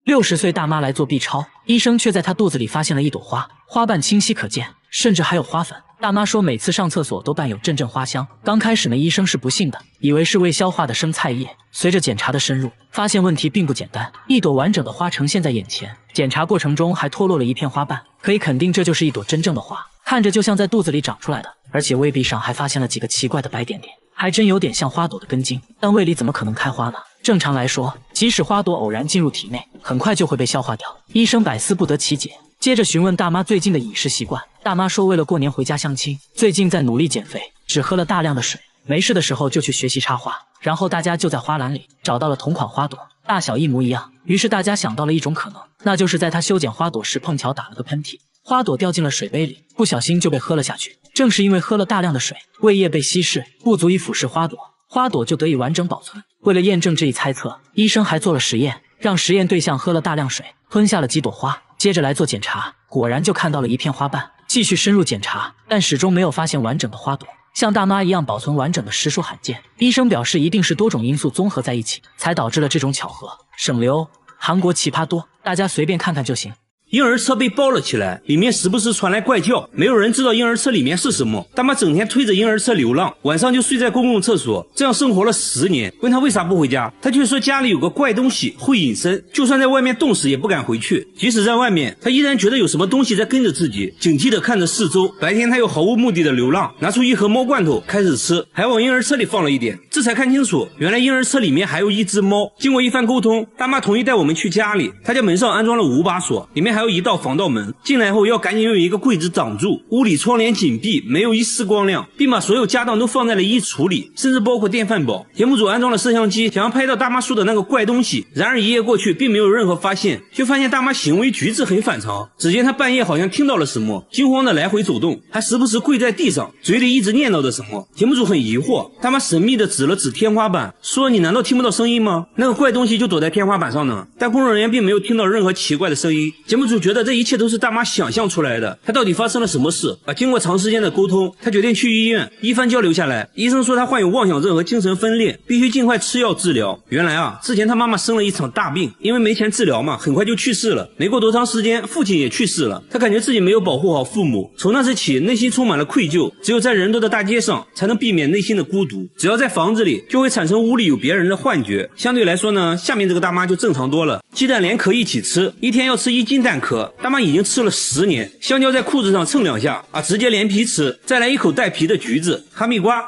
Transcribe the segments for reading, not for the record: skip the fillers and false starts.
60岁大妈来做 B 超，医生却在她肚子里发现了一朵花，花瓣清晰可见，甚至还有花粉。大妈说每次上厕所都伴有阵阵花香。刚开始呢，医生是不信的，以为是未消化的生菜叶。随着检查的深入，发现问题并不简单，一朵完整的花呈现在眼前，检查过程中还脱落了一片花瓣，可以肯定这就是一朵真正的花，看着就像在肚子里长出来的，而且胃壁上还发现了几个奇怪的白点点，还真有点像花朵的根茎，但胃里怎么可能开花呢？正常来说，即使花朵偶然进入体内，很快就会被消化掉。医生百思不得其解，接着询问大妈最近的饮食习惯。大妈说为了过年回家相亲，最近在努力减肥，只喝了大量的水，没事的时候就去学习插花。然后大家就在花篮里找到了同款花朵，大小一模一样。于是大家想到了一种可能，那就是在他修剪花朵时碰巧打了个喷嚏，花朵掉进了水杯里，不小心就被喝了下去。正是因为喝了大量的水，胃液被稀释，不足以腐蚀花朵，花朵就得以完整保存。为了验证这一猜测，医生还做了实验，让实验对象喝了大量水，吞下了几朵花，接着来做检查，果然就看到了一片花瓣。继续深入检查，但始终没有发现完整的花朵，像大妈一样保存完整的实属罕见。医生表示一定是多种因素综合在一起，才导致了这种巧合。省流，韩国奇葩多，大家随便看看就行。婴儿车被包了起来，里面时不时传来怪叫，没有人知道婴儿车里面是什么。大妈整天推着婴儿车流浪，晚上就睡在公共厕所，这样生活了10年。问她为啥不回家，她却说家里有个怪东西会隐身，就算在外面冻死也不敢回去。即使在外面，她依然觉得有什么东西在跟着自己，警惕地看着四周。白天她又毫无目的的流浪，拿出一盒猫罐头开始吃，还往婴儿车里放了一点，这才看清楚，原来婴儿车里面还有一只猫。经过一番沟通，大妈同意带我们去家里。她家门上安装了5把锁，里面还有一道防盗门，进来后要赶紧用一个柜子挡住，屋里窗帘紧闭，没有一丝光亮，并把所有家当都放在了衣橱里，甚至包括电饭煲。节目组安装了摄像机，想要拍到大妈说的那个怪东西，然而一夜过去并没有任何发现，却发现大妈行为举止很反常。只见她半夜好像听到了什么，惊慌的来回走动，还时不时跪在地上，嘴里一直念叨着什么。节目组很疑惑，大妈神秘的指了指天花板，说你难道听不到声音吗？那个怪东西就躲在天花板上呢。但工作人员并没有听到任何奇怪的声音。节目组觉得这一切都是大妈想象出来的，她到底发生了什么事？经过长时间的沟通，她决定去医院。一番交流下来，医生说她患有妄想症和精神分裂，必须尽快吃药治疗。原来之前她妈妈生了一场大病，因为没钱治疗嘛，很快就去世了。没过多长时间，父亲也去世了。她感觉自己没有保护好父母，从那时起内心充满了愧疚，只有在人多的大街上才能避免内心的孤独，只要在房子里就会产生屋里有别人的幻觉。相对来说呢，下面这个大妈就正常多了，鸡蛋连壳一起吃，一天要吃1斤蛋壳，大妈已经吃了10年。香蕉在裤子上蹭2下直接连皮吃，再来一口带皮的橘子。哈密瓜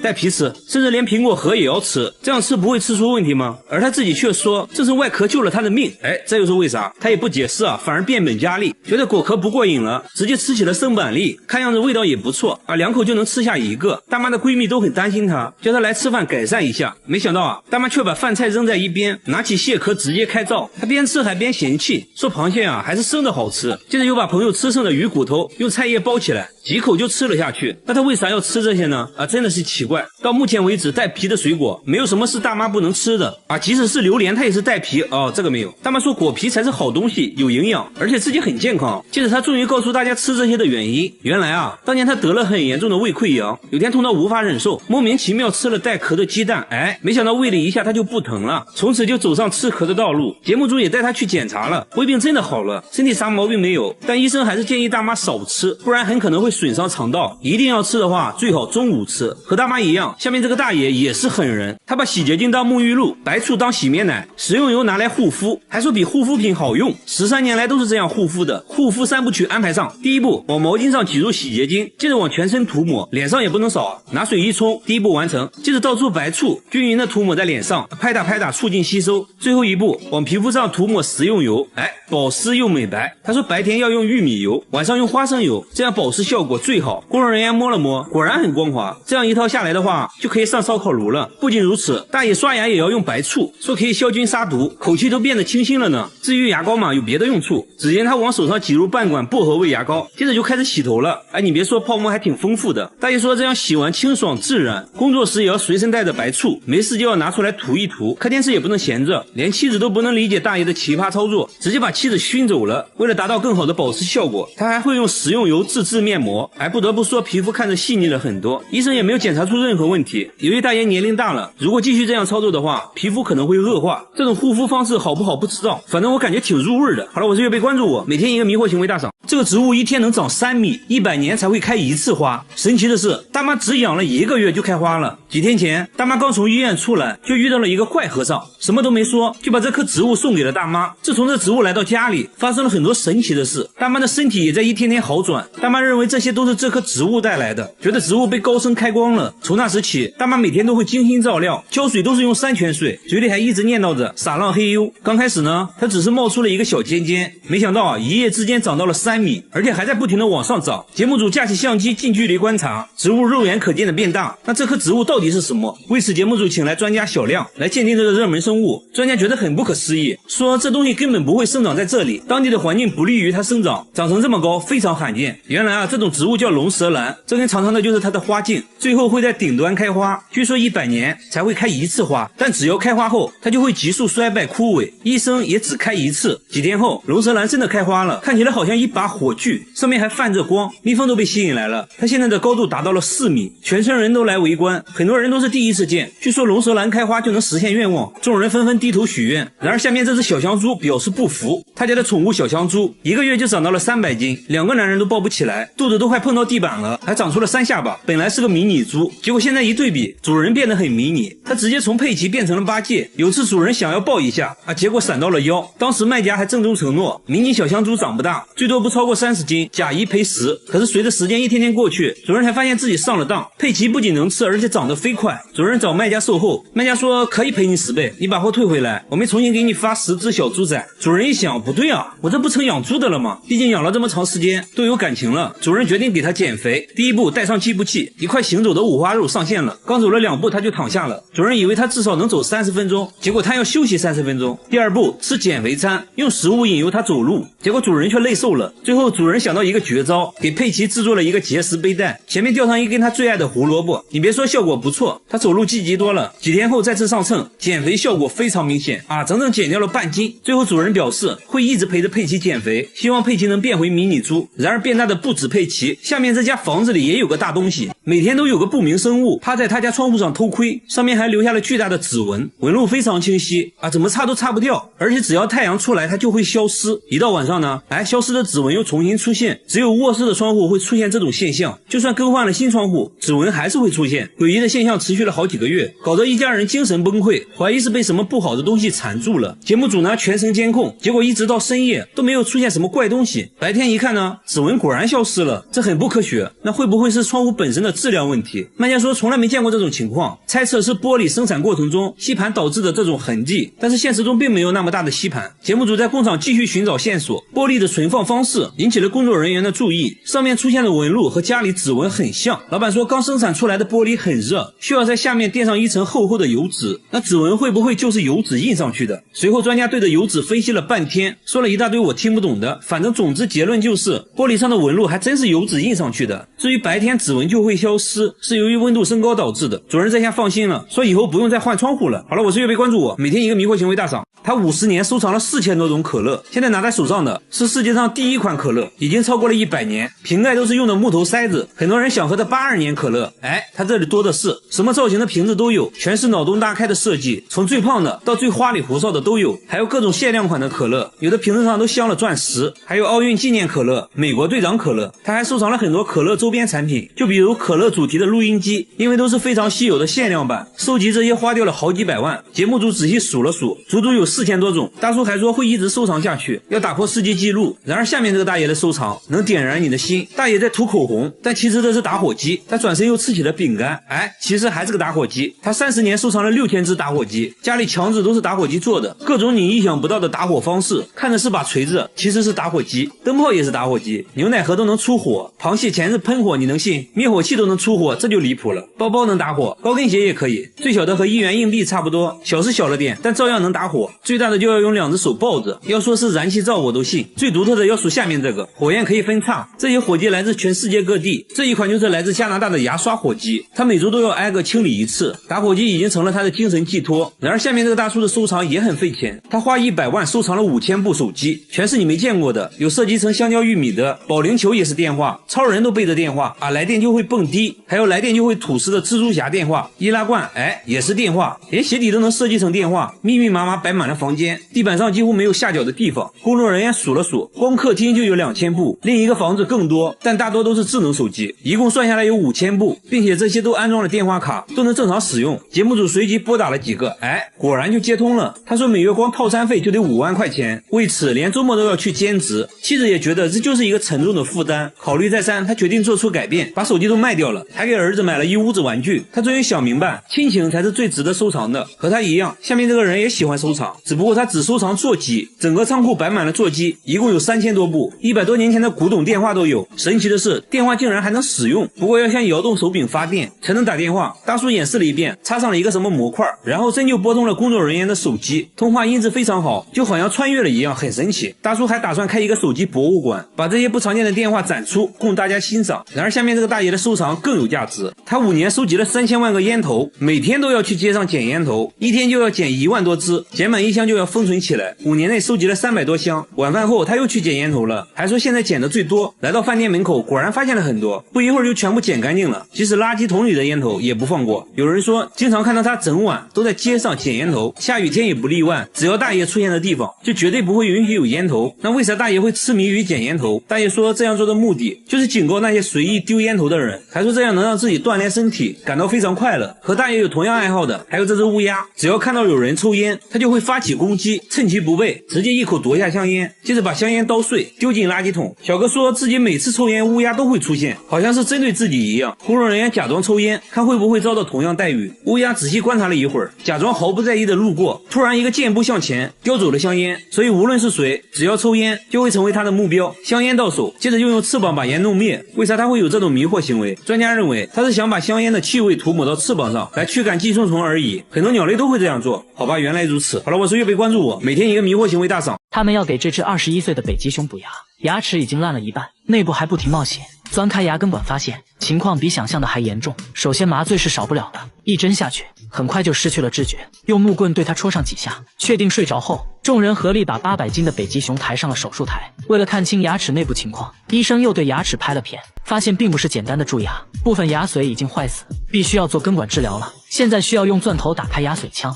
带皮吃，甚至连苹果核也要吃，这样吃不会吃出问题吗？而他自己却说这是外壳救了他的命。这又是为啥？他也不解释反而变本加厉，觉得果壳不过瘾了，直接吃起了生板栗，看样子味道也不错2口就能吃下1个。大妈的闺蜜都很担心她，叫她来吃饭改善一下，没想到大妈却把饭菜扔在一边，拿起蟹壳直接开灶。她边吃还边嫌弃，说螃蟹还是生的好吃，接着又把朋友吃剩的鱼骨头用菜叶包起来，几口就吃了下去。那她为啥要吃这些呢？真的是奇怪。到目前为止，带皮的水果没有什么是大妈不能吃的即使是榴莲它也是带皮这个没有。大妈说果皮才是好东西，有营养，而且自己很健康。接着她终于告诉大家吃这些的原因。原来当年她得了很严重的胃溃疡，有天痛到无法忍受，莫名其妙吃了带壳的鸡蛋，没想到胃里一下她就不疼了，从此就走上吃壳的道路。节目组也带她去检查了，胃病真的好了，身体啥毛病没有，但医生还是建议大妈少吃，不然很可能会损伤肠道。一定要吃的话，最好中午吃。和大妈一样，下面这个大爷也是狠人，他把洗洁精当沐浴露，白醋当洗面奶，食用油拿来护肤，还说比护肤品好用。13年来都是这样护肤的。护肤3部曲安排上，第一步往毛巾上挤入洗洁精，接着往全身涂抹，脸上也不能少拿水一冲，第一步完成。接着倒出白醋，均匀的涂抹在脸上，拍打促进吸收。最后一步往皮肤上涂抹食用油，保湿又美白。他说白天要用玉米油，晚上用花生油，这样保湿效果最好。工作人员摸了摸，果然很光滑。这样一套下来的话，就可以上烧烤炉了。不仅如此，大爷刷牙也要用白醋，说可以消菌杀毒，口气都变得清新了呢。至于牙膏嘛，有别的用处。只见他往手上挤入半管薄荷味牙膏，接着就开始洗头了。你别说，泡沫还挺丰富的。大爷说这样洗完清爽自然，工作时也要随身带着白醋，没事就要拿出来涂一涂。看电视也不能闲着，连妻子都不能理解大爷的奇葩操作，直接把妻子熏走久了，为了达到更好的保湿效果，他还会用食用油自制面膜。不得不说皮肤看着细腻了很多，医生也没有检查出任何问题。由于大爷年龄大了，如果继续这样操作的话，皮肤可能会恶化。这种护肤方式好不好不知道，反正我感觉挺入味的。好了，我是月贝，关注我，每天一个迷惑行为大赏。这个植物一天能长3米，100年才会开1次花。神奇的是，大妈只养了1个月就开花了。几天前，大妈刚从医院出来，就遇到了一个坏和尚，什么都没说，就把这棵植物送给了大妈。自从这植物来到家里，发生了很多神奇的事，大妈的身体也在一天天好转。大妈认为这些都是这棵植物带来的，觉得植物被高僧开光了。从那时起，大妈每天都会精心照料，浇水都是用山泉水，嘴里还一直念叨着撒浪嘿呦。刚开始呢，它只是冒出了一个小尖尖，没想到一夜之间长到了3米，而且还在不停的往上涨。节目组架起相机近距离观察，植物肉眼可见的变大。那这棵植物到底是什么？为此节目组请来专家小亮来鉴定这个热门生物。专家觉得很不可思议，说这东西根本不会生长在这里，当地的环境不利于它生长，长成这么高非常罕见。原来这种植物叫龙舌兰，这根长长的就是它的花茎，最后会在顶端开花，据说100年才会开1次花，但只要开花后它就会急速衰败枯萎，一生也只开1次。几天后，龙舌兰真的开花了，看起来好像一把火炬，上面还泛着光，蜜蜂都被吸引来了。它现在的高度达到了4米，全村人都来围观，很多人都是第一次见。据说龙舌兰开花就能实现愿望，众人纷纷低头许愿。然而下面这只小香猪表示不服，他家的宠物小香猪1个月就长到了300斤，2个男人都抱不起来，肚子都快碰到地板了，还长出了3下巴。本来是个迷你猪，结果现在一对比，主人变得很迷你，他直接从佩奇变成了八戒。有次主人想要抱一下结果闪到了腰，当时卖家还郑重承诺，迷你小香猪长不大，最多不超过30斤，假一赔10。可是随着时间一天天过去，主人才发现自己上了当，佩奇不仅能吃，而且长得飞快。主人找卖家售后，卖家说可以赔你10倍，你把货退回来，我们重新给你发10只小猪仔。主人一想，不对啊，我这不成养猪的了吗？毕竟养了这么长时间，都有感情了。主人决定给他减肥，第一步带上计步器，一块行走的五花肉上线了。刚走了2步他就躺下了，主人以为他至少能走30分钟，结果他要休息30分钟。第二步吃减肥餐，用食物引诱他走路，结果主人却累瘦了。最后主人想到一个绝招，给佩奇制作了一个结实背带，前面吊上一根他最爱的胡萝卜。你别说效果不错，他走路积极多了。几天后再次上秤，减肥效果非常明显整整减掉了半斤。最后主人表示会一直陪着佩奇减肥，希望佩奇能变回迷你猪。然而变大的不止佩奇，下面这家房子里也有个大东西，每天都有个不明生物趴在他家窗户上偷窥，上面还留下了巨大的指纹，纹路非常清晰怎么擦都擦不掉，而且只要太阳出来它就会消失。一到晚上呢消失的指纹又重新出现，只有卧室的窗户会出现这种现象，就算更换了新窗户，指纹还是会出现。诡异的现象持续了好几个月，搞得一家人精神崩溃，怀疑是被什么不好的东西缠住了。节目组呢全程监控，结果一直到深夜都没有出现什么怪东西。白天一看呢，指纹果然消失了，这很不科学。那会不会是窗户本身的质量问题？卖家说从来没见过这种情况，猜测是玻璃生产过程中吸盘导致的这种痕迹，但是现实中并没有那么大的吸盘。节目组在工厂继续寻找线索，玻璃的存放方式引起了工作人员的注意，上面出现的纹路和家里指纹很像。老板说刚生产出来的玻璃很热，需要在下面垫上一层厚厚的油纸，那指纹会不会就是油纸印上去的？随后专家对着油纸分析了半天，说了一大堆我听不懂的，反正总之结论就是玻璃上的纹路还真是油纸印上去的。至于白天指纹就会消失，是由于温度升高导致的。主人这下放心了，说以后不用再换窗户了。好了，我是月贝，关注我，每天一个迷惑行为大赏。他50年收藏了4000多种可乐，现在拿在手上的是世界上第1款可乐，已经超过了100年，瓶盖都是用的木头塞子。很多人想喝的82年可乐，他这里多的是，什么造型的瓶子都有，全是脑洞大开的设计，从最胖的到最花里胡哨的都有，还有各种限量款的可乐，有的瓶子上都镶了钻石，还有奥运纪念可乐、美国队长可乐。他还收藏了很多可乐周边产品，就比如可乐主题的录音机，因为都是非常稀有的限量版，收集这些花掉了好几百万。节目组仔细数了数，足足有4000多种。大叔还说会一直收藏下去，要打破世界纪录。然而下面这个大爷的收藏能点燃你的心。大爷在涂口红，但其实这是打火机。他转身又吃起了饼干，其实还是个打火机。他30年收藏了6000只打火机，家里墙纸都是打火机做的，各种你意想不到的打火方式，看着是把锤子，其实是打火机。灯泡也是打火机，牛奶盒都能出火，螃蟹钳子喷火你能信？灭火器都能出火，这就离谱了。包包能打火，高跟鞋也可以，最小的和1元硬币差不多，小是小了点，但照样能打火。最大的就要用2只手抱着，要说是燃气灶我都信。最独特的要数下面面这个火焰可以分叉，这些火机来自全世界各地。这一款就是来自加拿大的牙刷火机，他每周都要挨个清理一次。打火机已经成了他的精神寄托。然而下面这个大叔的收藏也很费钱，他花100万收藏了5000部手机，全是你没见过的，有设计成香蕉玉米的，保龄球也是电话，超人都背着电话啊，来电就会蹦迪，还有来电就会吐丝的蜘蛛侠电话，易拉罐也是电话，连鞋底都能设计成电话，密密麻麻摆满了房间，地板上几乎没有下脚的地方。工作人员数了数，光客厅就有2000部，另一个房子更多，但大多都是智能手机，一共算下来有5000部，并且这些都安装了电话卡，都能正常使用。节目组随即拨打了几个，果然就接通了。他说每月光套餐费就得5万块钱，为此连周末都要去兼职。妻子也觉得这就是一个沉重的负担，考虑再三，他决定做出改变，把手机都卖掉了，还给儿子买了一屋子玩具。他终于想明白，亲情才是最值得收藏的。和他一样，下面这个人也喜欢收藏，只不过他只收藏座机，整个仓库摆满了座机，一共有3000多部，100多年前的古董电话都有。神奇的是，电话竟然还能使用，不过要像摇动手柄发电才能打电话。大叔演示了一遍，插上了一个什么模块，然后真就拨通了工作人员的手机，通话音质非常好，就好像穿越了一样，很神奇。大叔还打算开一个手机博物馆，把这些不常见的电话展出，供大家欣赏。然而下面这个大爷的收藏更有价值，他5年收集了3000万个烟头，每天都要去街上捡烟头，一天就要捡1万多支，捡满1箱就要封存起来。5年内收集了300多箱。晚饭后他又去捡烟头了，还说现在捡的最多。来到饭店门口，果然发现了很多，不一会儿就全部捡干净了，即使垃圾桶里的烟头也不放过。有人说经常看到他整晚都在街上捡烟头，下雨天也不例外，只要大爷出现的地方就绝对不会允许有烟头。那为啥大爷会痴迷于捡烟头？大爷说这样做的目的就是警告那些随意丢烟头的人，还说这样能让自己锻炼身体，感到非常快乐。和大爷有同样爱好的还有这只乌鸦，只要看到有人抽烟，它就会发起攻击，趁其不备直接一口夺下香烟，接着把香烟捣碎丢进垃圾桶。小哥说自己每次抽烟乌鸦都会出现，好像是针对自己一样。工作人员假装抽烟，看会不会遭到同样待遇。乌鸦仔细观察了一会儿，假装毫不在意的路过，突然一个箭步向前叼走了香烟。所以无论是谁，只要抽烟就会成为他的目标。香烟到手，接着又用翅膀把烟弄灭。为啥他会有这种迷惑行为？专家认为他是想把香烟的气味涂抹到翅膀上来驱赶寄生虫而已，很多鸟类都会这样做。好吧，原来如此。好了，我是月贝，关注我，每天一个迷惑行为大赏。他们要给这只21岁的北极熊补牙，牙齿已经烂了一半，内部还不停冒血。钻开牙根管发现情况比想象的还严重，首先麻醉是少不了的，一针下去很快就失去了知觉，用木棍对他戳上几下，确定睡着后，众人合力把800斤的北极熊抬上了手术台。为了看清牙齿内部情况，医生又对牙齿拍了片，发现并不是简单的蛀牙，部分牙髓已经坏死，必须要做根管治疗了。现在需要用钻头打开牙髓腔。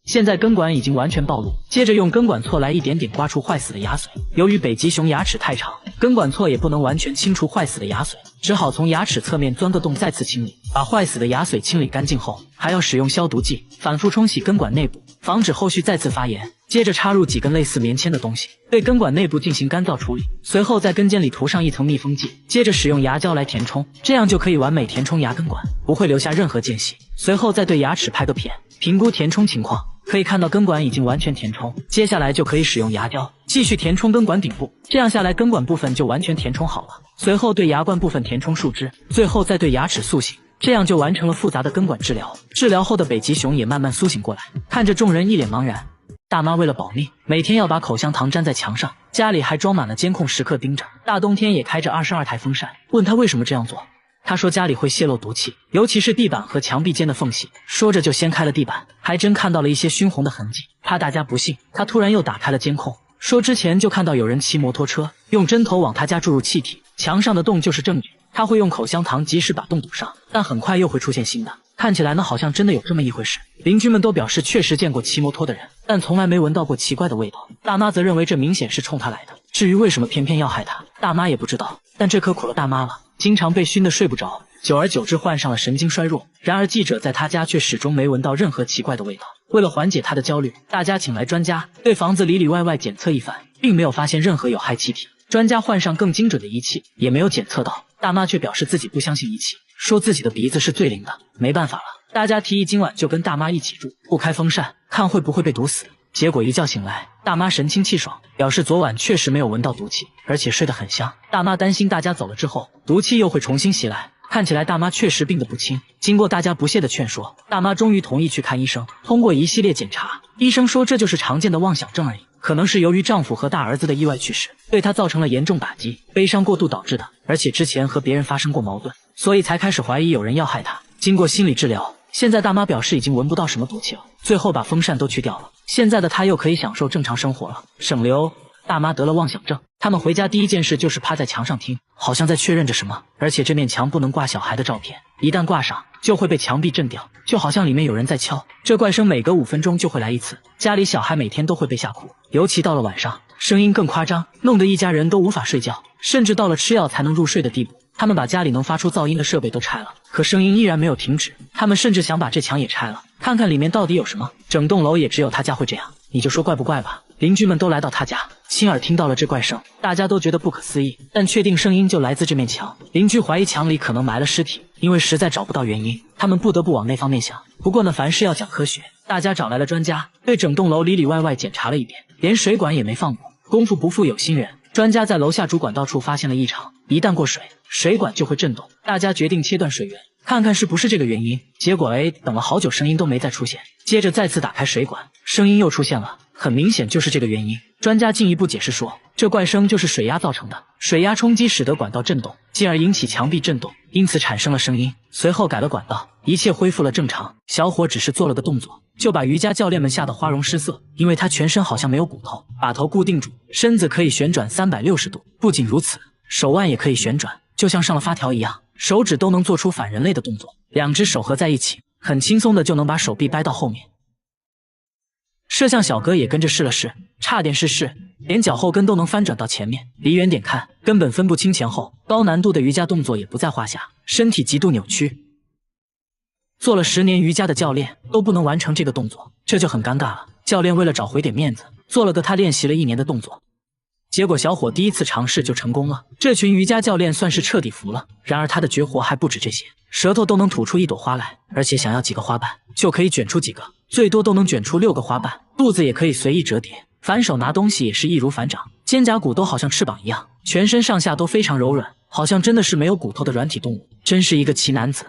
现在根管已经完全暴露，接着用根管锉来一点点刮除坏死的牙髓。由于北极熊牙齿太长，根管锉也不能完全清除坏死的牙髓，只好从牙齿侧面钻个洞再次清理。把坏死的牙髓清理干净后，还要使用消毒剂反复冲洗根管内部，防止后续再次发炎。接着插入几根类似棉签的东西，对根管内部进行干燥处理，随后在根尖里涂上一层密封剂，接着使用牙胶来填充，这样就可以完美填充牙根管，不会留下任何间隙。随后再对牙齿拍个片，评估填充情况。可以看到根管已经完全填充，接下来就可以使用牙胶继续填充根管顶部，这样下来根管部分就完全填充好了。随后对牙冠部分填充树枝，最后再对牙齿塑形，这样就完成了复杂的根管治疗。治疗后的北极熊也慢慢苏醒过来，看着众人一脸茫然。大妈为了保命，每天要把口香糖粘在墙上，家里还装满了监控，时刻盯着。大冬天也开着22台风扇，问他为什么这样做。他说家里会泄露毒气，尤其是地板和墙壁间的缝隙。说着就掀开了地板，还真看到了一些熏红的痕迹。怕大家不信，他突然又打开了监控，说之前就看到有人骑摩托车，用针头往他家注入气体，墙上的洞就是证据。他会用口香糖及时把洞堵上，但很快又会出现新的。看起来呢，好像真的有这么一回事。邻居们都表示确实见过骑摩托的人，但从来没闻到过奇怪的味道。大妈则认为这明显是冲他来的，至于为什么偏偏要害他，大妈也不知道。但这可苦了大妈了，经常被熏得睡不着，久而久之患上了神经衰弱。然而记者在他家却始终没闻到任何奇怪的味道。为了缓解他的焦虑，大家请来专家对房子里里外外检测一番，并没有发现任何有害气体。专家换上更精准的仪器，也没有检测到。大妈却表示自己不相信仪器，说自己的鼻子是最灵的。没办法了，大家提议今晚就跟大妈一起住，不开风扇，看会不会被毒死。结果一觉醒来，大妈神清气爽，表示昨晚确实没有闻到毒气，而且睡得很香。大妈担心大家走了之后，毒气又会重新袭来，看起来大妈确实病得不轻。经过大家不懈的劝说，大妈终于同意去看医生。通过一系列检查，医生说这就是常见的妄想症而已，可能是由于丈夫和大儿子的意外去世，对她造成了严重打击，悲伤过度导致的，而且之前和别人发生过矛盾，所以才开始怀疑有人要害她。经过心理治疗，现在大妈表示已经闻不到什么毒气了，最后把风扇都去掉了，现在的她又可以享受正常生活了，省流。大妈得了妄想症，他们回家第一件事就是趴在墙上听，好像在确认着什么，而且这面墙不能挂小孩的照片，一旦挂上就会被墙壁震掉，就好像里面有人在敲。这怪声每隔5分钟就会来一次，家里小孩每天都会被吓哭，尤其到了晚上，声音更夸张，弄得一家人都无法睡觉，甚至到了吃药才能入睡的地步。他们把家里能发出噪音的设备都拆了，可声音依然没有停止。他们甚至想把这墙也拆了，看看里面到底有什么。整栋楼也只有他家会这样，你就说怪不怪吧。邻居们都来到他家，亲耳听到了这怪声，大家都觉得不可思议，但确定声音就来自这面墙。邻居怀疑墙里可能埋了尸体，因为实在找不到原因，他们不得不往那方面想。不过呢，凡事要讲科学，大家找来了专家，对整栋楼里里外外检查了一遍，连水管也没放过。功夫不负有心人，专家在楼下主管道处发现了异常，一旦过水，水管就会震动。大家决定切断水源，看看是不是这个原因。结果等了好久声音都没再出现，接着再次打开水管，声音又出现了，很明显就是这个原因。专家进一步解释说，这怪声就是水压造成的，水压冲击使得管道震动，进而引起墙壁震动，因此产生了声音。随后改了管道，一切恢复了正常。小伙只是做了个动作，就把瑜伽教练们吓得花容失色，因为他全身好像没有骨头，把头固定住，身子可以旋转360度。不仅如此，手腕也可以旋转，就像上了发条一样，手指都能做出反人类的动作，两只手合在一起，很轻松的就能把手臂掰到后面。摄像小哥也跟着试了试，差点试试，连脚后跟都能翻转到前面，离远点看根本分不清前后。高难度的瑜伽动作也不在话下，身体极度扭曲。做了10年瑜伽的教练都不能完成这个动作，这就很尴尬了。教练为了找回点面子，做了个他练习了1年的动作。结果小伙第一次尝试就成功了，这群瑜伽教练算是彻底服了。然而他的绝活还不止这些，舌头都能吐出1朵花来，而且想要几个花瓣就可以卷出几个，最多都能卷出6个花瓣。肚子也可以随意折叠，反手拿东西也是易如反掌，肩胛骨都好像翅膀一样，全身上下都非常柔软，好像真的是没有骨头的软体动物，真是一个奇男子。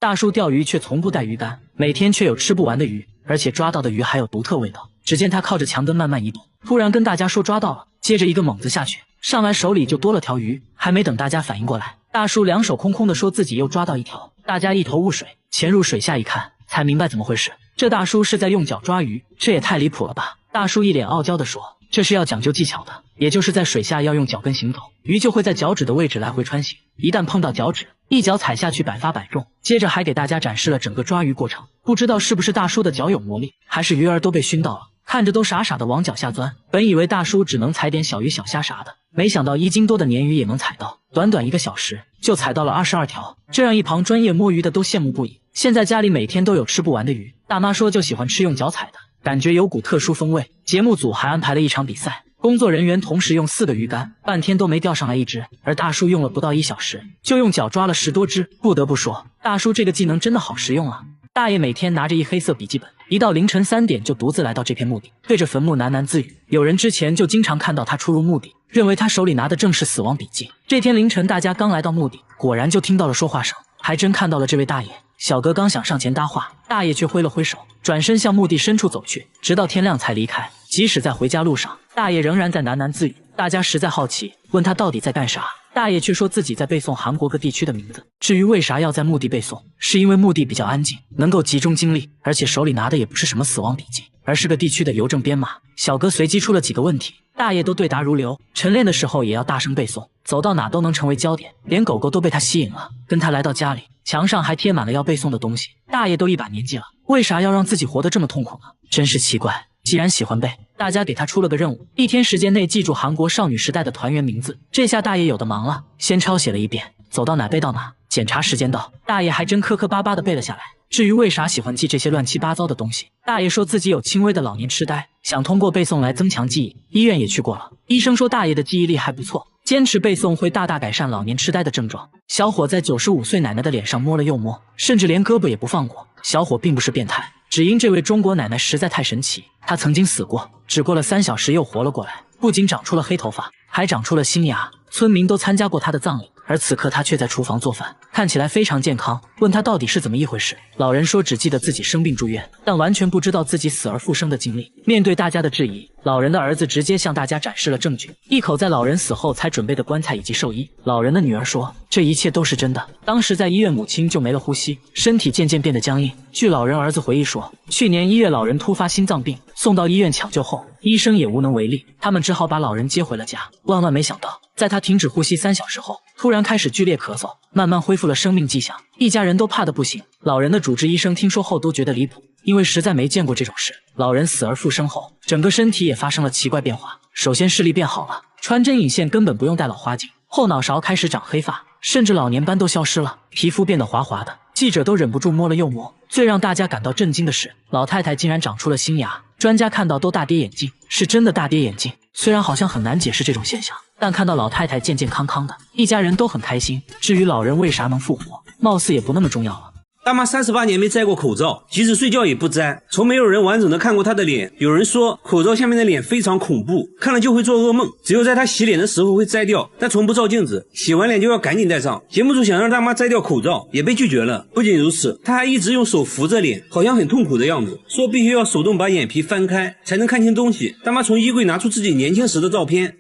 大叔钓鱼却从不带鱼竿，每天却有吃不完的鱼，而且抓到的鱼还有独特味道。只见他靠着墙根慢慢移动，突然跟大家说抓到了，接着一个猛子下去，上来手里就多了条鱼。还没等大家反应过来，大叔两手空空的说自己又抓到1条，大家一头雾水，潜入水下一看，才明白怎么回事。这大叔是在用脚抓鱼，这也太离谱了吧！大叔一脸傲娇的说，这是要讲究技巧的，也就是在水下要用脚跟行走，鱼就会在脚趾的位置来回穿行，一旦碰到脚趾，一脚踩下去百发百中。接着还给大家展示了整个抓鱼过程，不知道是不是大叔的脚有魔力，还是鱼儿都被熏到了，看着都傻傻的往脚下钻。本以为大叔只能采点小鱼小虾啥的，没想到1斤多的鲶鱼也能采到，短短1个小时就采到了22条，这让一旁专业摸鱼的都羡慕不已。现在家里每天都有吃不完的鱼，大妈说就喜欢吃用脚踩的，感觉有股特殊风味。节目组还安排了一场比赛，工作人员同时用4个鱼竿，半天都没钓上来1只，而大叔用了不到1小时，就用脚抓了10多只。不得不说，大叔这个技能真的好实用啊！大爷每天拿着一黑色笔记本，一到凌晨3点就独自来到这片墓地，对着坟墓喃喃自语。有人之前就经常看到他出入墓地，认为他手里拿的正是死亡笔记。这天凌晨，大家刚来到墓地，果然就听到了说话声，还真看到了这位大爷。小哥刚想上前搭话，大爷却挥了挥手，转身向墓地深处走去，直到天亮才离开。即使在回家路上，大爷仍然在喃喃自语。大家实在好奇，问他到底在干啥，大爷却说自己在背诵韩国各地区的名字。至于为啥要在墓地背诵，是因为墓地比较安静，能够集中精力，而且手里拿的也不是什么死亡笔记，而是个地区的邮政编码。小哥随机出了几个问题，大爷都对答如流。晨练的时候也要大声背诵，走到哪都能成为焦点，连狗狗都被他吸引了，跟他来到家里，墙上还贴满了要背诵的东西。大爷都一把年纪了，为啥要让自己活得这么痛苦呢？真是奇怪。既然喜欢背，大家给他出了个任务，1天时间内记住韩国少女时代的团员名字。这下大爷有的忙了，先抄写了1遍，走到哪背到哪。检查时间到，大爷还真磕磕巴巴的背了下来。至于为啥喜欢记这些乱七八糟的东西，大爷说自己有轻微的老年痴呆，想通过背诵来增强记忆。医院也去过了，医生说大爷的记忆力还不错，坚持背诵会大大改善老年痴呆的症状。小伙在95岁奶奶的脸上摸了又摸，甚至连胳膊也不放过。小伙并不是变态，只因这位中国奶奶实在太神奇，她曾经死过，只过了3小时又活了过来，不仅长出了黑头发，还长出了新牙。村民都参加过他的葬礼，而此刻他却在厨房做饭，看起来非常健康。问他到底是怎么一回事，老人说只记得自己生病住院，但完全不知道自己死而复生的经历。面对大家的质疑，老人的儿子直接向大家展示了证据，一口在老人死后才准备的棺材以及寿衣。老人的女儿说，这一切都是真的。当时在医院，母亲就没了呼吸，身体渐渐变得僵硬。据老人儿子回忆说，去年1月老人突发心脏病，送到医院抢救后，医生也无能为力，他们只好把老人接回了家。万万没想到，在他停止呼吸3小时后，突然开始剧烈咳嗽，慢慢恢复了生命迹象。一家人都怕得不行。老人的主治医生听说后都觉得离谱，因为实在没见过这种事。老人死而复生后，整个身体也发生了奇怪变化。首先视力变好了，穿针引线根本不用戴老花镜，后脑勺开始长黑发，甚至老年斑都消失了，皮肤变得滑滑的。记者都忍不住摸了又摸。最让大家感到震惊的是，老太太竟然长出了新牙，专家看到都大跌眼镜，是真的大跌眼镜。虽然好像很难解释这种现象，但看到老太太健健康康的，一家人都很开心。至于老人为啥能复活，貌似也不那么重要了。大妈38年没摘过口罩，即使睡觉也不摘，从没有人完整的看过她的脸。有人说口罩下面的脸非常恐怖，看了就会做噩梦，只有在她洗脸的时候会摘掉，但从不照镜子，洗完脸就要赶紧戴上。节目组想让大妈摘掉口罩，也被拒绝了。不仅如此，她还一直用手扶着脸，好像很痛苦的样子，说必须要手动把眼皮翻开才能看清东西。大妈从衣柜拿出自己年轻时的照片，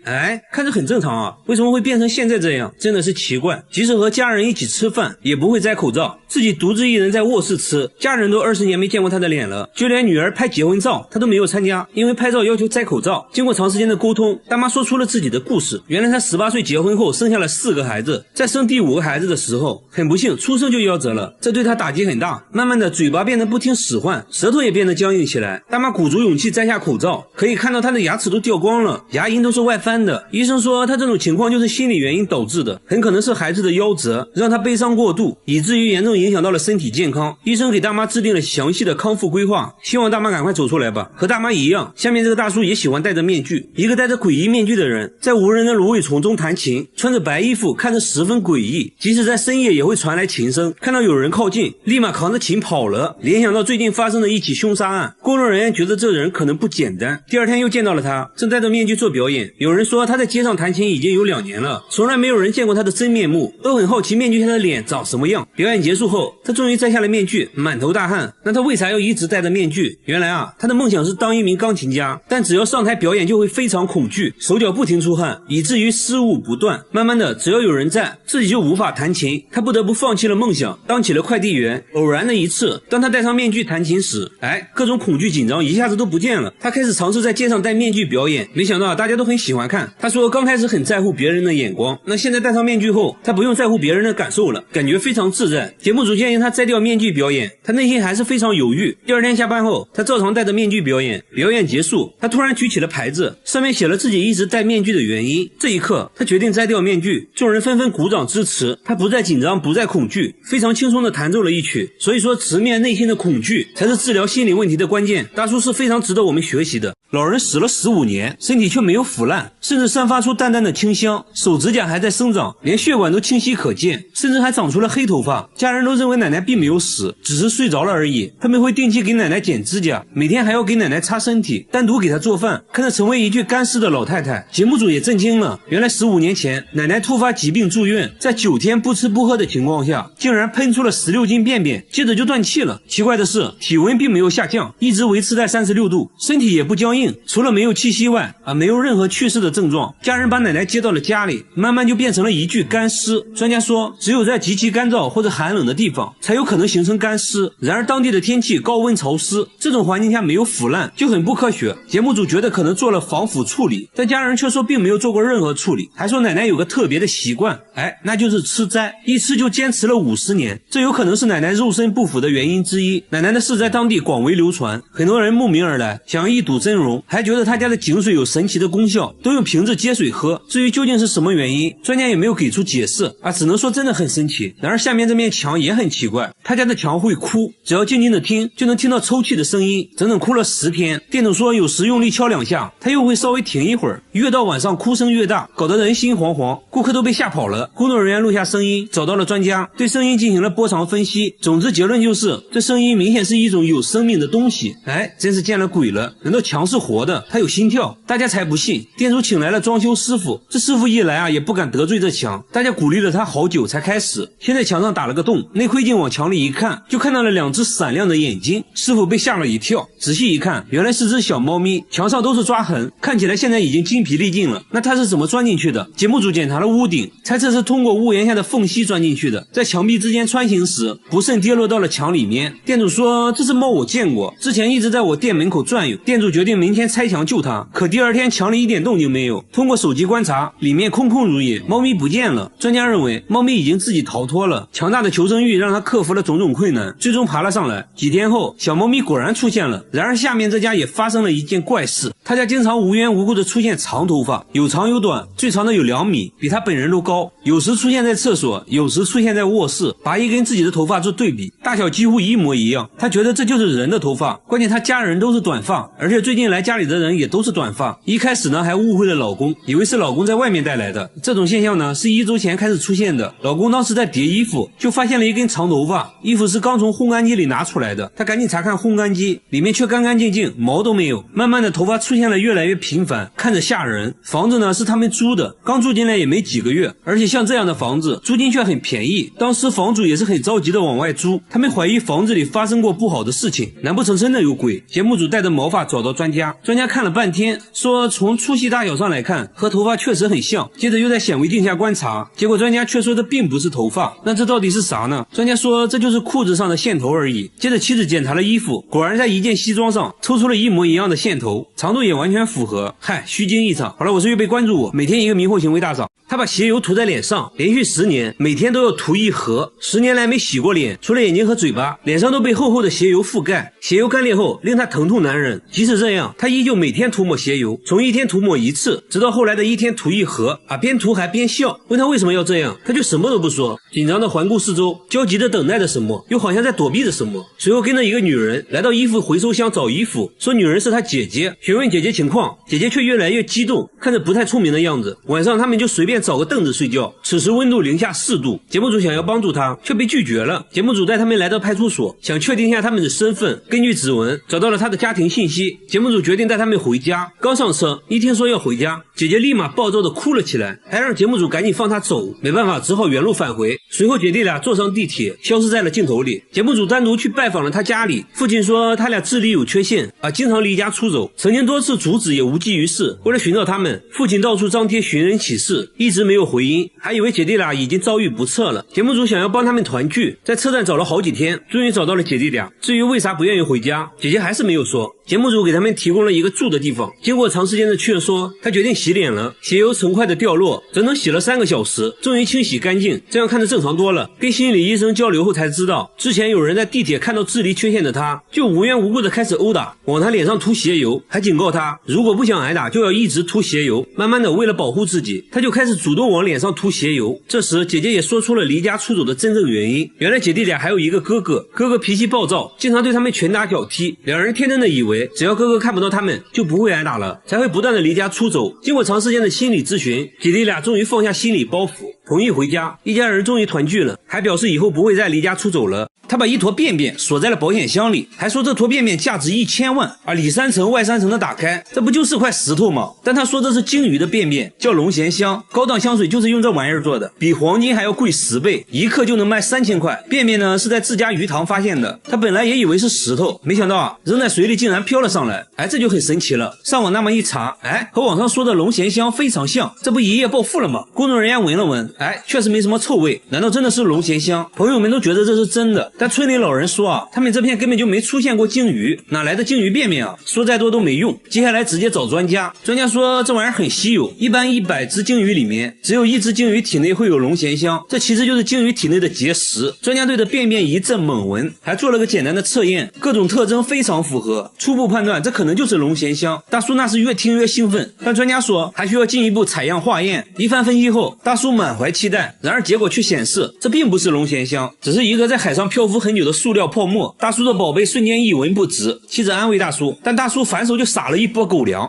看着很正常啊，为什么会变成现在这样？真的是奇怪。即使和家人一起吃饭，也不会摘口罩，自己独自一人在卧室吃，家人都20年没见过他的脸了，就连女儿拍结婚照他都没有参加，因为拍照要求摘口罩。经过长时间的沟通，大妈说出了自己的故事。原来她18岁结婚后生下了4个孩子，在生第5个孩子的时候，很不幸出生就夭折了，这对她打击很大。慢慢的嘴巴变得不听使唤，舌头也变得僵硬起来。大妈鼓足勇气摘下口罩，可以看到她的牙齿都掉光了，牙龈都是外翻的。医生说她这种情况就是心理原因导致的，很可能是孩子的夭折让她悲伤过度，以至于严重影响到了身体健康。医生给大妈制定了详细的康复规划，希望大妈赶快走出来吧。和大妈一样，下面这个大叔也喜欢戴着面具，一个戴着诡异面具的人在无人的芦苇丛中弹琴，穿着白衣服，看着十分诡异，即使在深夜也会传来琴声，看到有人靠近立马扛着琴跑了。联想到最近发生的一起凶杀案，工作人员觉得这人可能不简单。第二天又见到了他，正戴着面具做表演。有人说他在街上弹琴已经有2年了，从来没有人见过他的真面目，都很好奇面具下的脸长什么样。表演结束后，他终于摘下了面具，满头大汗。那他为啥要一直戴着面具？原来啊，他的梦想是当一名钢琴家，但只要上台表演就会非常恐惧，手脚不停出汗，以至于失误不断。慢慢的，只要有人在，自己就无法弹琴，他不得不放弃了梦想，当起了快递员。偶然的一次，当他戴上面具弹琴时，各种恐惧紧张一下子都不见了。他开始尝试在街上戴面具表演，没想到大家都很喜欢看。他说刚开始很在乎别人的眼光，那现在戴上面具后，他不用在乎别人的感受了，感觉非常自在。节目组建议他摘掉面具表演，他内心还是非常犹豫。第二天下班后，他照常戴着面具表演。表演结束，他突然举起了牌子，上面写了自己一直戴面具的原因。这一刻，他决定摘掉面具，众人纷纷鼓掌支持。他不再紧张，不再恐惧，非常轻松地弹奏了一曲。所以说，直面内心的恐惧才是治疗心理问题的关键。大叔是非常值得我们学习的。老人死了15年，身体却没有腐烂，甚至散发出淡淡的清香，手指甲还在生长，连血管都清晰可见，甚至还长出了黑头发。家人都认为奶奶并没有死，只是睡着了而已。他们会定期给奶奶剪指甲，每天还要给奶奶擦身体，单独给她做饭。看着成为一具干尸的老太太，节目组也震惊了。原来15年前，奶奶突发疾病住院，在9天不吃不喝的情况下，竟然喷出了16斤便便，接着就断气了。奇怪的是，体温并没有下降，一直维持在36度，身体也不僵硬，除了没有气息外，没有任何去世的症状。家人把奶奶接到了家里，慢慢就变成了一具干尸。专家说，只有在极其干燥或者寒冷的地方，才有可能形成干尸。然而当地的天气高温潮湿，这种环境下没有腐烂，就很不科学。节目组觉得可能做了防腐处理，但家人却说并没有做过任何处理，还说奶奶有个特别的习惯，那就是吃斋，一吃就坚持了50年。这有可能是奶奶肉身不腐的原因之一。奶奶的事在当地广为流传，很多人慕名而来，想要一睹真容，还觉得他家的井水有神奇的功效，都用瓶子接水喝。至于究竟是什么原因，专家也没有给出解释只能说真的很神奇。然而下面这面墙也很奇怪，他家的墙会哭，只要静静的听就能听到抽泣的声音，整整哭了10天。店主说有时用力敲2下，他又会稍微停一会儿，越到晚上哭声越大，搞得人心惶惶，顾客都被吓跑了。工作人员录下声音，找到了专家，对声音进行了波长分析，总之结论就是这声音明显是一种有生命的东西。真是见了鬼了，难道墙是是活的，它有心跳。大家才不信。店主请来了装修师傅，这师傅一来啊，也不敢得罪这墙，大家鼓励了他好久才开始。先在墙上打了个洞，内窥镜往墙里一看，就看到了2只闪亮的眼睛。师傅被吓了一跳，仔细一看，原来是只小猫咪，墙上都是抓痕，看起来现在已经精疲力尽了。那它是怎么钻进去的？节目组检查了屋顶，猜测是通过屋檐下的缝隙钻进去的，在墙壁之间穿行时不慎跌落到了墙里面。店主说这只猫我见过，之前一直在我店门口转悠。店主决定明天拆墙救它，可第二天墙里一点动静没有，通过手机观察，里面空空如也，猫咪不见了。专家认为猫咪已经自己逃脱了，强大的求生欲让它克服了种种困难，最终爬了上来。几天后，小猫咪果然出现了。然而下面这家也发生了一件怪事，他家经常无缘无故的出现长头发，有长有短，最长的有2米，比他本人都高，有时出现在厕所，有时出现在卧室，拔一跟自己的头发做对比，大小几乎一模一样。他觉得这就是人的头发，关键他家人都是短发，而且最近来家里的人也都是短发。一开始呢还误会了老公，以为是老公在外面带来的。这种现象呢是1周前开始出现的。老公当时在叠衣服，就发现了一根长头发，衣服是刚从烘干机里拿出来的，他赶紧查看烘干机，里面却干干净净，毛都没有。慢慢的头发出现了越来越频繁，看着吓人。房子呢是他们租的，刚住进来也没几个月，而且像这样的房子租金却很便宜，当时房主也是很着急的往外租。他们怀疑房子里发生过不好的事情，难不成真的有鬼？节目组带着毛发找到专家看了半天，说从粗细大小上来看和头发确实很像，接着又在显微镜下观察，结果专家却说这并不是头发。那这到底是啥呢？专家说这就是裤子上的线头而已。接着妻子检查了衣服，果然在一件西装上抽出了一模一样的线头，长度也完全符合。嗨，虚惊一场。好了，我是预备关注我，每天一个迷惑行为大赏。他把鞋油涂在脸上，连续10年，每天都要涂1盒。10年来没洗过脸，除了眼睛和嘴巴，脸上都被厚厚的鞋油覆盖。鞋油干裂后令他疼痛难忍，即使这样，他依旧每天涂抹鞋油，从1天涂抹1次，直到后来的1天涂1盒，边涂还边笑。问他为什么要这样，他就什么都不说，紧张的环顾四周，焦急的等待着什么，又好像在躲避着什么。随后跟着一个女人来到衣服回收箱找衣服，说女人是他姐姐，询问姐姐情况，姐姐却越来越激动，看着不太聪明的样子。晚上他们就随便找个凳子睡觉，此时温度零下4度。节目组想要帮助他，却被拒绝了。节目组带他们来到派出所，想确定一下他们的身份，根据指纹找到了他的家庭信息。节目组决定带他们回家，刚上车，一听说要回家，姐姐立马暴躁的哭了起来，还让节目组赶紧放她走。没办法，只好原路返回。随后姐弟俩坐上地铁，消失在了镜头里。节目组单独去拜访了他家里，父亲说他俩智力有缺陷，经常离家出走，曾经多次阻止也无济于事。为了寻找他们，父亲到处张贴寻人启事，一直没有回音，还以为姐弟俩已经遭遇不测了。节目组想要帮他们团聚，在车站找了好几天，终于找到了姐弟俩。至于为啥不愿意回家，姐姐还是没有说。节目组给他们提供了一个住的地方，经过长时间的劝说，他决定洗脸了。鞋油成块的掉落，整整洗了3个小时，终于清洗干净，这样看着正常多了。跟心理医生交流后才知道，之前有人在地铁看到智力缺陷的他，就无缘无故的开始殴打，往他脸上涂鞋油，还警告他如果不想挨打就要一直涂鞋油。慢慢的，为了保护自己，他就开始主动往脸上涂鞋油。这时姐姐也说出了离家出走的真正原因，原来姐弟俩还有一个哥哥，哥哥脾气暴躁，经常对他们拳打脚踢，两人天真的以为只要哥哥看不到他们就不会挨打了，才会不断的离家出走。经过长时间的心理咨询，姐弟俩终于放下心理包袱，同意回家，一家人终于团聚了，还表示以后不会再离家出走了。他把一坨便便锁在了保险箱里，还说这坨便便价值1000万，里3层外3层的打开，这不就是块石头吗？但他说这是鲸鱼的便便，叫龙涎香，高档香水就是用这玩意儿做的，比黄金还要贵10倍，一克就能卖3000块。便便呢是在自家鱼塘发现的，他本来也以为是石头，没想到扔在水里竟然飘了上来，这就很神奇了。上网那么一查，和网上说的龙涎香非常像，这不一夜暴富了吗？工作人员闻了闻，确实没什么臭味，难道真的是龙涎香？朋友们都觉得这是真的，但村里老人说他们这片根本就没出现过鲸鱼，哪来的鲸鱼便便啊？说再多都没用，接下来直接找专家。专家说这玩意儿很稀有，一般100只鲸鱼里面只有1只鲸鱼体内会有龙涎香，这其实就是鲸鱼体内的结石。专家对着便便一阵猛闻，还做了个简单的测验，各种特征非常符合，初步判断这可能就是龙涎香。大叔那是越听越兴奋，但专家说还需要进一步采样化验。一番分析后，大叔满怀期待，然而结果却显示这并不是龙涎香，只是一个在海上漂浮很久的塑料泡沫。大叔的宝贝瞬间一文不值，妻子安慰大叔，但大叔反手就撒了一波狗粮。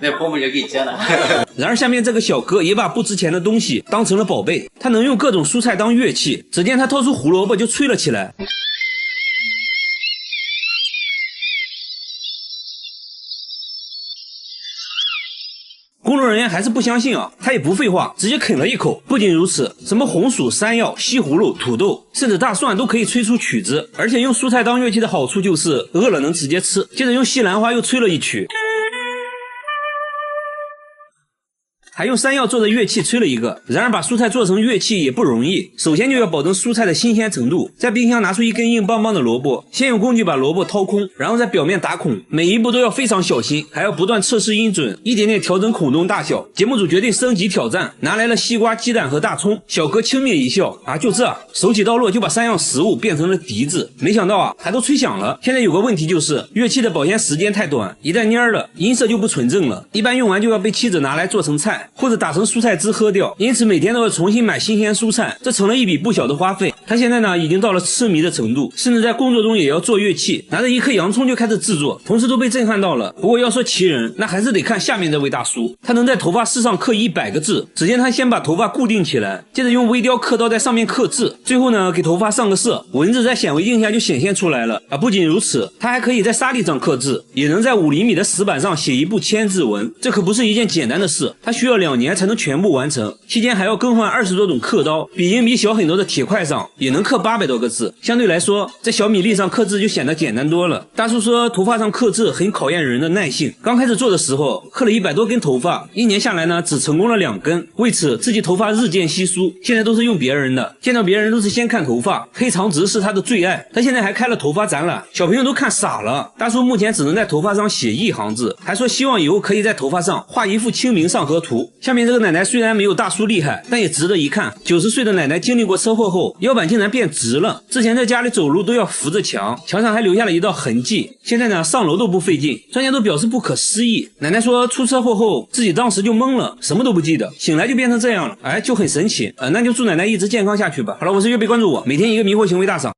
那泡沫就给接了。然而下面这个小哥也把不值钱的东西当成了宝贝，他能用各种蔬菜当乐器，只见他掏出胡萝卜就吹了起来。工作人员还是不相信啊，他也不废话，直接啃了一口。不仅如此，什么红薯、山药、西葫芦、土豆，甚至大蒜都可以吹出曲子。而且用蔬菜当乐器的好处就是饿了能直接吃。接着用西兰花又吹了一曲。还用山药做的乐器吹了一个。然而把蔬菜做成乐器也不容易，首先就要保证蔬菜的新鲜程度。在冰箱拿出一根硬邦邦的萝卜，先用工具把萝卜掏空，然后在表面打孔，每一步都要非常小心，还要不断测试音准，一点点调整孔洞大小。节目组决定升级挑战，拿来了西瓜、鸡蛋和大葱。小哥轻蔑一笑，就这，手起刀落就把3样食物变成了笛子。没想到还都吹响了。现在有个问题就是，乐器的保鲜时间太短，一旦蔫了，音色就不纯正了，一般用完就要被妻子拿来做成菜，或者打成蔬菜汁喝掉，因此每天都要重新买新鲜蔬菜，这成了一笔不小的花费。他现在呢已经到了痴迷的程度，甚至在工作中也要做乐器，拿着一颗洋葱就开始制作，同事都被震撼到了。不过要说奇人，那还是得看下面这位大叔，他能在头发丝上刻100个字。只见他先把头发固定起来，接着用微雕刻刀在上面刻字，最后呢给头发上个色，文字在显微镜下就显现出来了。不仅如此，他还可以在沙地上刻字，也能在5厘米的石板上写一部千字文，这可不是一件简单的事，他需要2年才能全部完成，期间还要更换20多种刻刀，比硬币小很多的铁块上也能刻800多个字。相对来说，在小米粒上刻字就显得简单多了。大叔说头发上刻字很考验人的耐性，刚开始做的时候刻了100多根头发，1年下来呢只成功了2根，为此自己头发日渐稀疏，现在都是用别人的，见到别人都是先看头发，黑长直是他的最爱。他现在还开了头发展览，小朋友都看傻了。大叔目前只能在头发上写1行字，还说希望以后可以在头发上画一幅清明上河图。下面这个奶奶虽然没有大叔厉害，但也值得一看。90岁的奶奶经历过车祸后，腰板竟然变直了，之前在家里走路都要扶着墙，墙上还留下了一道痕迹，现在呢上楼都不费劲，专家都表示不可思议。奶奶说出车祸后自己当时就懵了，什么都不记得，醒来就变成这样了，就很神奇。那就祝奶奶一直健康下去吧。好了，我是月贝，关注我，每天一个迷惑行为大赏。